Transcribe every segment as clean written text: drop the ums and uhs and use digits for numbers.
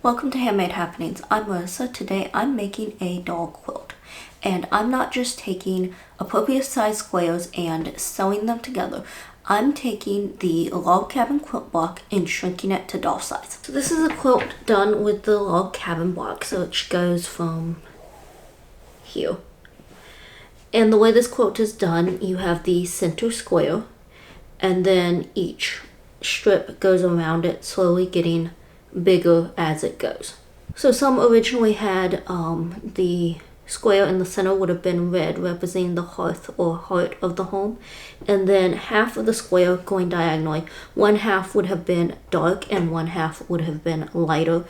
Welcome to Handmade Happenings. I'm Marissa. Today I'm making a doll quilt. And I'm not just taking appropriate size squares and sewing them together. I'm taking the log cabin quilt block and shrinking it to doll size. So this is a quilt done with the log cabin block. So it goes from here. And the way this quilt is done, you have the center square and then each strip goes around it, slowly getting bigger as it goes. So some originally had the square in the center would have been red, representing the hearth or heart of the home, and then half of the square going diagonally. One half would have been dark and one half would have been lighter,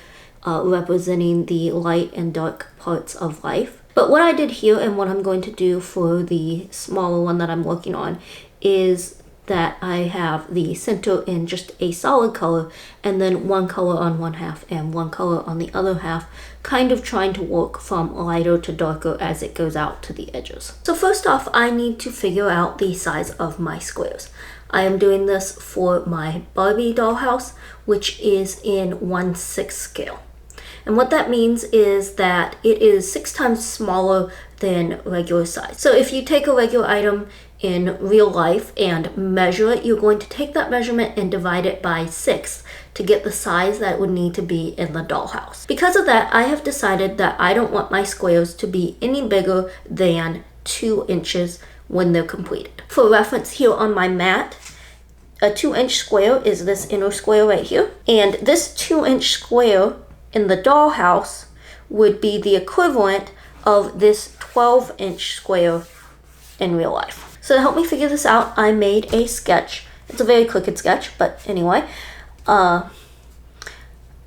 representing the light and dark parts of life. But what I did here and what I'm going to do for the smaller one that I'm working on is that I have the center in just a solid color and then one color on one half and one color on the other half, kind of trying to work from lighter to darker as it goes out to the edges. So first off, I need to figure out the size of my squares. I am doing this for my Barbie dollhouse, which is in 1/6 scale. And what that means is that it is 6 times smaller than regular size. So if you take a regular item in real life and measure it, you're going to take that measurement and divide it by 6 to get the size that it would need to be in the dollhouse. Because of that, I have decided that I don't want my squares to be any bigger than 2 inches when they're completed. For reference, here on my mat, a 2-inch square is this inner square right here. And this 2-inch square in the dollhouse would be the equivalent of this 12-inch square in real life. So to help me figure this out, I made a sketch. It's a very crooked sketch, but anyway. And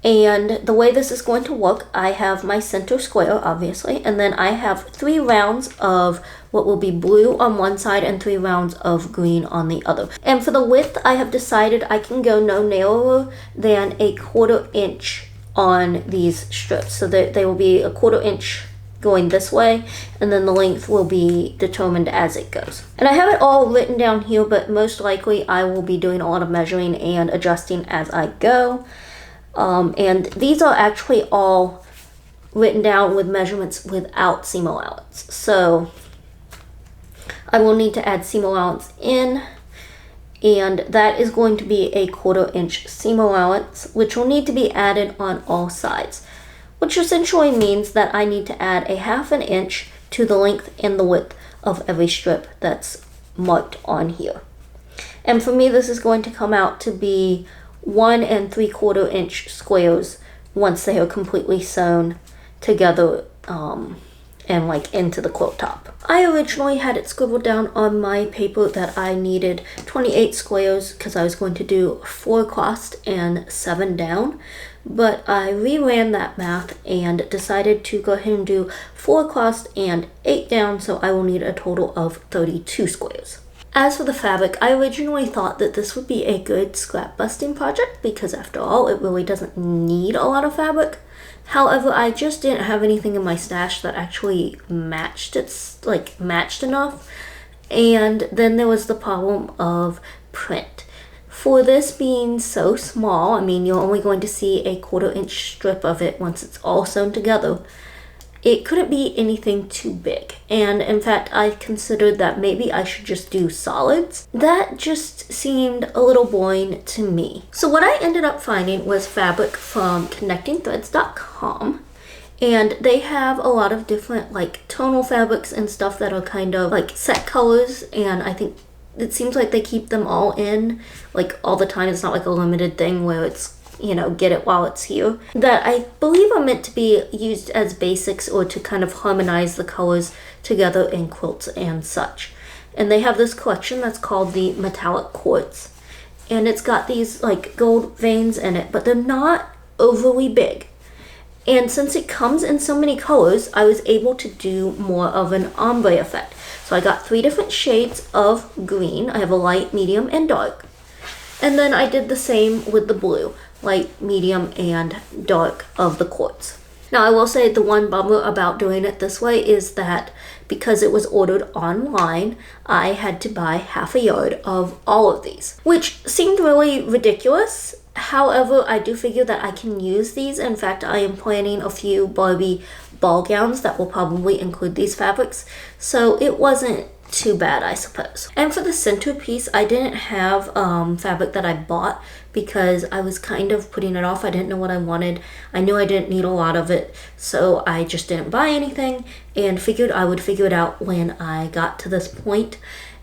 the way this is going to work, I have my center square, obviously, and then I have 3 rounds of what will be blue on one side and 3 rounds of green on the other. And for the width, I have decided I can go no narrower than 1/4 inch on these strips. So they will be 1/4 inch going this way, and then the length will be determined as it goes. And I have it all written down here, but most likely I will be doing a lot of measuring and adjusting as I go. And these are actually all written down with measurements without seam allowance. So I will need to add seam allowance in, and that is going to be 1/4 inch seam allowance, which will need to be added on all sides, which essentially means that I need to add 1/2 inch to the length and the width of every strip that's marked on here. And for me, this is going to come out to be 1 3/4 inch squares once they are completely sewn together and like into the quilt top. I originally had it scribbled down on my paper that I needed 28 squares because I was going to do 4 across and 7 down. But I reran that math and decided to go ahead and do 4 across and 8 down, so I will need a total of 32 squares. As for the fabric, I originally thought that this would be a good scrap busting project because after all, it really doesn't need a lot of fabric. However, I just didn't have anything in my stash that actually matched enough. And then there was the problem of print. For this being so small, I mean, you're only going to see 1/4 inch strip of it once it's all sewn together. It couldn't be anything too big. And in fact, I considered that maybe I should just do solids. That just seemed a little boring to me. So what I ended up finding was fabric from connectingthreads.com. And they have a lot of different like tonal fabrics and stuff that are kind of like set colors. And I think it seems like they keep them all in like all the time. It's not like a limited thing where it's, you know, get it while it's here. That I believe are meant to be used as basics or to kind of harmonize the colors together in quilts and such. And they have this collection that's called the Metallic Quartz. And it's got these like gold veins in it, but they're not overly big. And since it comes in so many colors, I was able to do more of an ombre effect. So I got 3 different shades of green. I have a light, medium, and dark. And then I did the same with the blue, light, medium, and dark of the quartz. Now I will say the one bummer about doing it this way is that because it was ordered online, I had to buy 1/2 yard of all of these, which seemed really ridiculous However, I do figure that I can use these. In fact, I am planning a few Barbie ball gowns that will probably include these fabrics. So it wasn't too bad, I suppose. And for the centerpiece, I didn't have fabric that I bought because I was kind of putting it off. I didn't know what I wanted. I knew I didn't need a lot of it, so I just didn't buy anything and figured I would figure it out when I got to this point.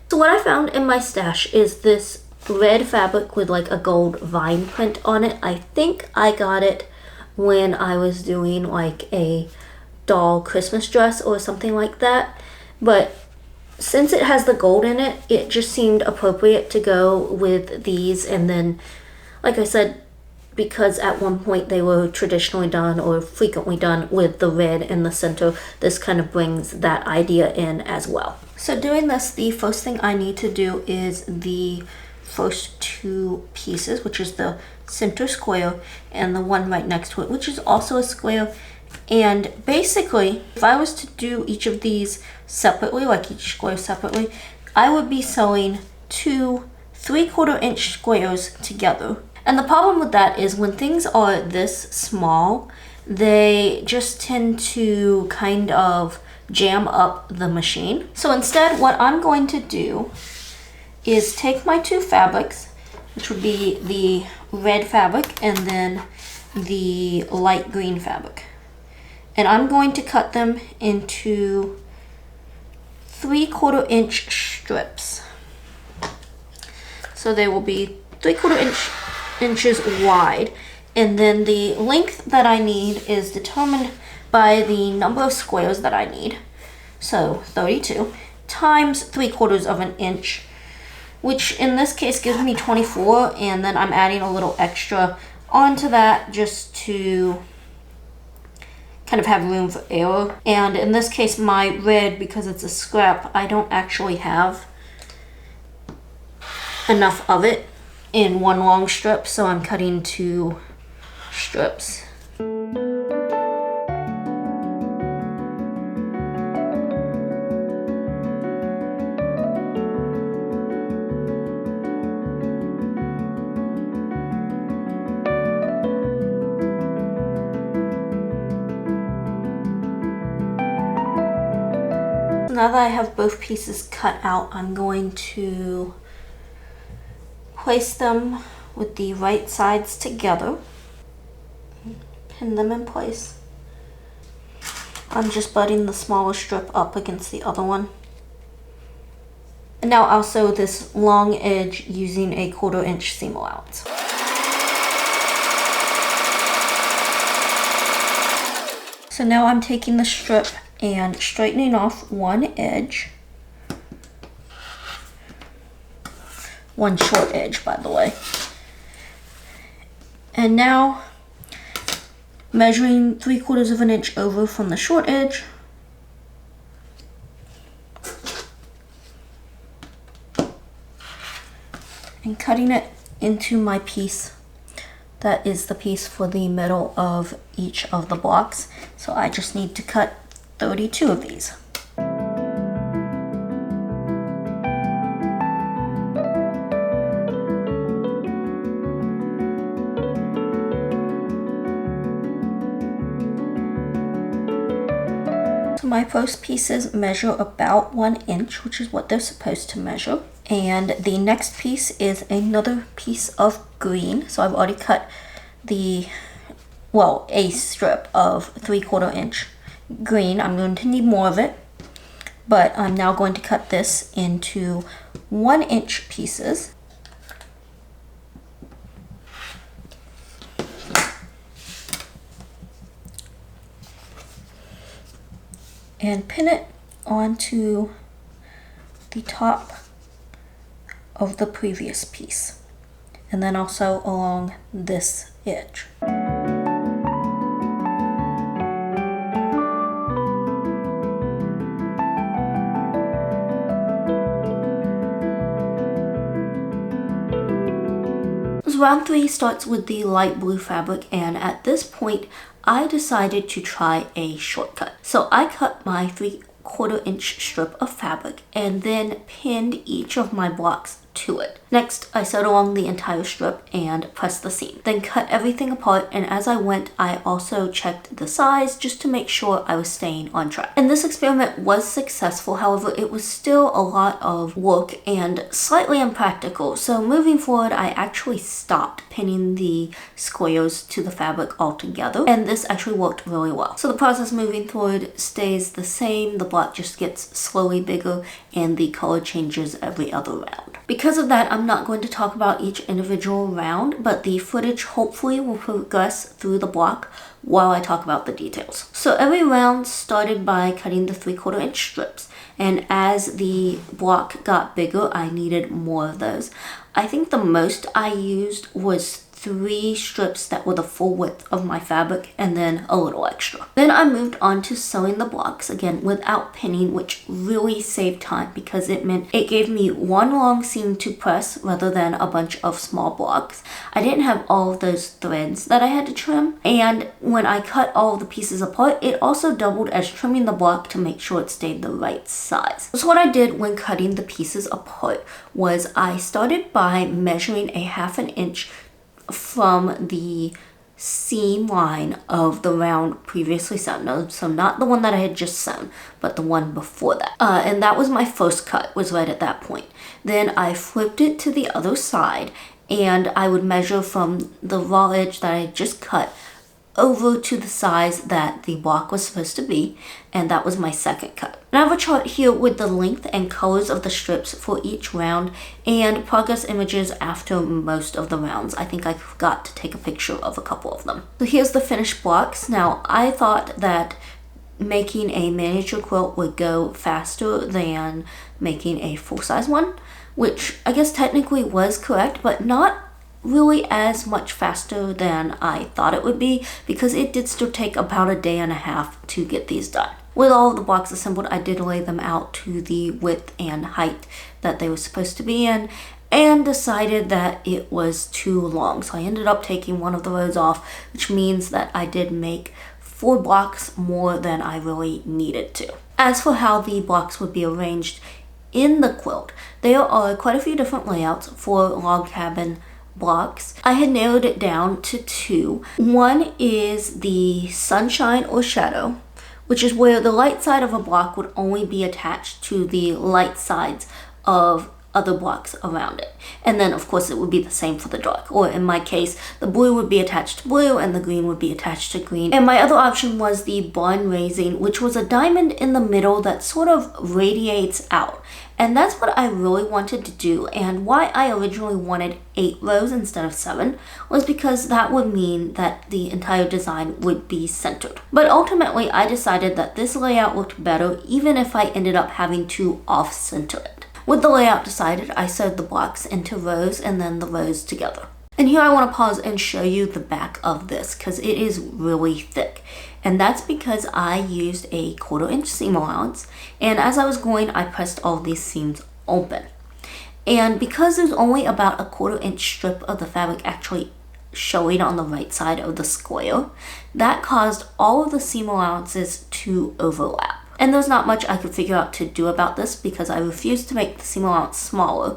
So what I found in my stash is this red fabric with like a gold vine print on it. I think I got it when I was doing like a doll Christmas dress or something like that. But since it has the gold in it, it just seemed appropriate to go with these. And then, like I said, because at one point they were traditionally done or frequently done with the red in the center, this kind of brings that idea in as well. So doing this, the first thing I need to do is the first two pieces, which is the center square and the one right next to it, which is also a square. And basically, if I was to do each of these separately, like each square separately, I would be sewing two 3/4 inch squares together. And the problem with that is when things are this small, they just tend to kind of jam up the machine. So instead, what I'm going to do is take my two fabrics, which would be the red fabric and then the light green fabric. And I'm going to cut them into 3/4 inch strips. So they will be 3/4 inches wide. And then the length that I need is determined by the number of squares that I need. So 32 times 3/4 inch, which in this case gives me 24. And then I'm adding a little extra onto that just to kind of have room for error. And in this case, my red, because it's a scrap, I don't actually have enough of it in one long strip, so I'm cutting two strips. Now that I have both pieces cut out, I'm going to place them with the right sides together, pin them in place. I'm just butting the smaller strip up against the other one. And now I'll sew this long edge using a 1/4 inch seam allowance. So now I'm taking the strip and straightening off one edge. One short edge, by the way. And now measuring 3/4 inch over from the short edge. And cutting it into my piece. That is the piece for the middle of each of the blocks. So I just need to cut 32 of these. So my first pieces measure about 1 inch, which is what they're supposed to measure. And the next piece is another piece of green. So I've already cut a strip of 3/4 inch green. I'm going to need more of it, but I'm now going to cut this into 1 inch pieces. And pin it onto the top of the previous piece, and then also along this edge. Round 3 starts with the light blue fabric, and at this point I decided to try a shortcut. So I cut my 3/4 inch strip of fabric and then pinned each of my blocks to it. Next, I sewed along the entire strip and pressed the seam. Then cut everything apart, and as I went, I also checked the size just to make sure I was staying on track. And this experiment was successful, however, it was still a lot of work and slightly impractical. So moving forward, I actually stopped pinning the squares to the fabric altogether, and this actually worked really well. So the process moving forward stays the same, the block just gets slowly bigger, and the color changes every other round. Because of that, I'm not going to talk about each individual round, but the footage hopefully will progress through the block while I talk about the details. So every round started by cutting the 3/4 inch strips, and as the block got bigger, I needed more of those. I think the most I used was 3 strips that were the full width of my fabric and then a little extra. Then I moved on to sewing the blocks again without pinning, which really saved time because it meant it gave me one long seam to press rather than a bunch of small blocks. I didn't have all of those threads that I had to trim, and when I cut all of the pieces apart, it also doubled as trimming the block to make sure it stayed the right size. So what I did when cutting the pieces apart was I started by measuring a 1/2 inch from the seam line of the round previously sewn. No, so not the one that I had just sewn, but the one before that. And that was my first cut, was right at that point. Then I flipped it to the other side, and I would measure from the raw edge that I had just cut over to the size that the block was supposed to be, and that was my second cut. And I have a chart here with the length and colors of the strips for each round and progress images after most of the rounds. I think I forgot to take a picture of a couple of them. So here's the finished blocks. Now, I thought that making a miniature quilt would go faster than making a full-size one, which I guess technically was correct, but not really as much faster than I thought it would be, because it did still take about 1.5 days to get these done. With all of the blocks assembled, I did lay them out to the width and height that they were supposed to be in, and decided that it was too long. So I ended up taking one of the rows off, which means that I did make 4 blocks more than I really needed to. As for how the blocks would be arranged in the quilt, there are quite a few different layouts for log cabin blocks. I had narrowed it down to 2. One is the sunshine or shadow, which is where the light side of a block would only be attached to the light sides of other blocks around it. And then of course it would be the same for the dark, or in my case, the blue would be attached to blue and the green would be attached to green. And my other option was the barn raising, which was a diamond in the middle that sort of radiates out. And that's what I really wanted to do, and why I originally wanted 8 rows instead of 7 was because that would mean that the entire design would be centered. But ultimately I decided that this layout looked better even if I ended up having to off-center it. With the layout decided, I sewed the blocks into rows and then the rows together. And here I want to pause and show you the back of this because it is really thick. And that's because I used a 1/4 inch seam allowance, and as I was going, I pressed all these seams open. And because there's only about a 1/4 inch strip of the fabric actually showing on the right side of the square, that caused all of the seam allowances to overlap. And there's not much I could figure out to do about this because I refused to make the seam allowance smaller,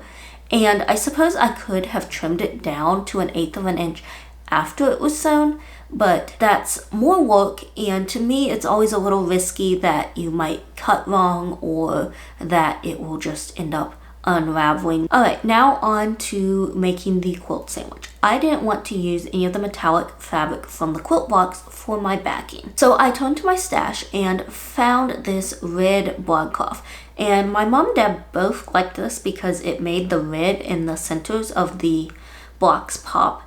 and I suppose I could have trimmed it down to 1/8 of an inch after it was sewn, but that's more work, and to me it's always a little risky that you might cut wrong or that it will just end up unraveling. Alright, now on to making the quilt sandwich. I didn't want to use any of the metallic fabric from the quilt blocks for my backing. So I turned to my stash and found this red broadcloth. And my mom and dad both liked this because it made the red in the centers of the blocks pop.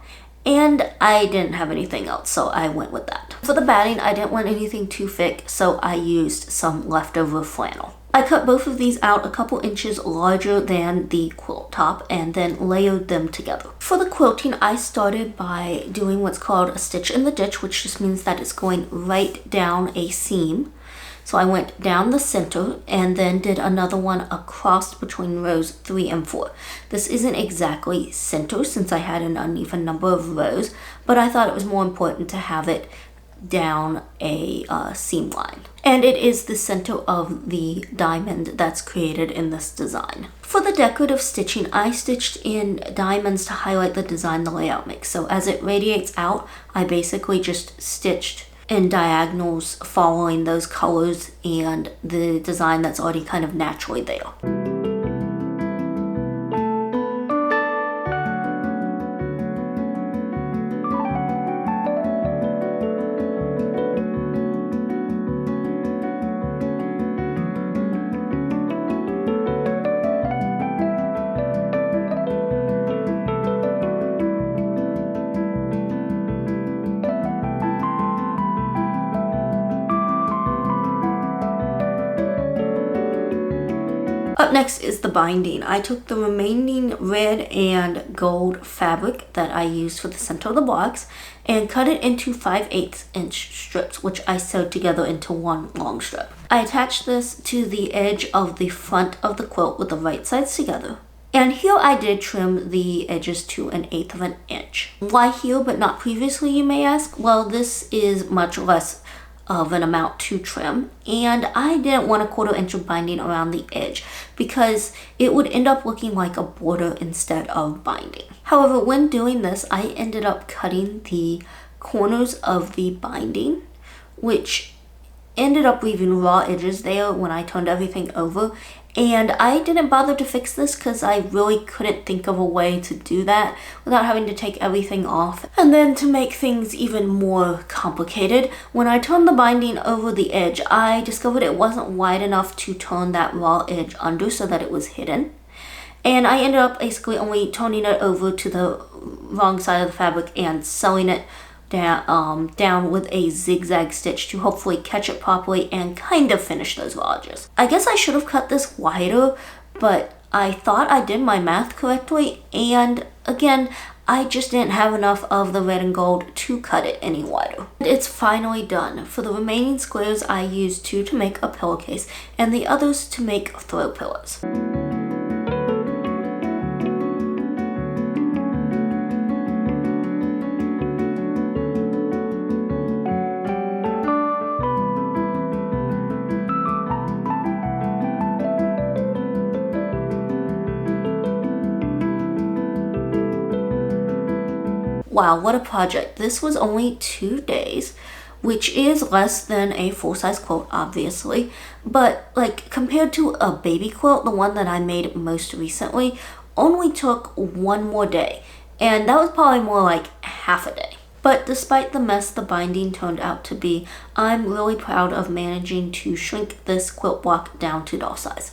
And I didn't have anything else, so I went with that. For the batting, I didn't want anything too thick, so I used some leftover flannel. I cut both of these out a couple inches larger than the quilt top and then layered them together. For the quilting, I started by doing what's called a stitch in the ditch, which just means that it's going right down a seam. So I went down the center and then did another one across between rows 3 and 4. This isn't exactly center since I had an uneven number of rows, but I thought it was more important to have it down a seam line. And it is the center of the diamond that's created in this design. For the decorative stitching, I stitched in diamonds to highlight the design the layout makes. So as it radiates out, I basically just stitched in diagonals following those colors and the design that's already kind of naturally there. Up next is the binding. I took the remaining red and gold fabric that I used for the center of the box and cut it into 5/8 inch strips, which I sewed together into one long strip. I attached this to the edge of the front of the quilt with the right sides together. And here I did trim the edges to 1/8 of an inch. Why here but not previously, you may ask? Well, this is much less of an amount to trim, and I didn't want 1/4 inch of binding around the edge because it would end up looking like a border instead of binding. However, when doing this, I ended up cutting the corners of the binding, which ended up leaving raw edges there when I turned everything over. And I didn't bother to fix this because I really couldn't think of a way to do that without having to take everything off. And then to make things even more complicated, when I turned the binding over the edge, I discovered it wasn't wide enough to turn that raw edge under so that it was hidden. And I ended up basically only turning it over to the wrong side of the fabric and sewing it down with a zigzag stitch to hopefully catch it properly and kind of finish those raw edges. I guess I should have cut this wider, but I thought I did my math correctly, and again, I just didn't have enough of the red and gold to cut it any wider. It's finally done. For the remaining squares, I used 2 to make a pillowcase and the others to make throw pillows. Wow, what a project. This was only 2 days, which is less than a full-size quilt, obviously. But like compared to a baby quilt, the one that I made most recently, only took 1 more day. And that was probably more like half a day. But despite the mess the binding turned out to be, I'm really proud of managing to shrink this quilt block down to doll size.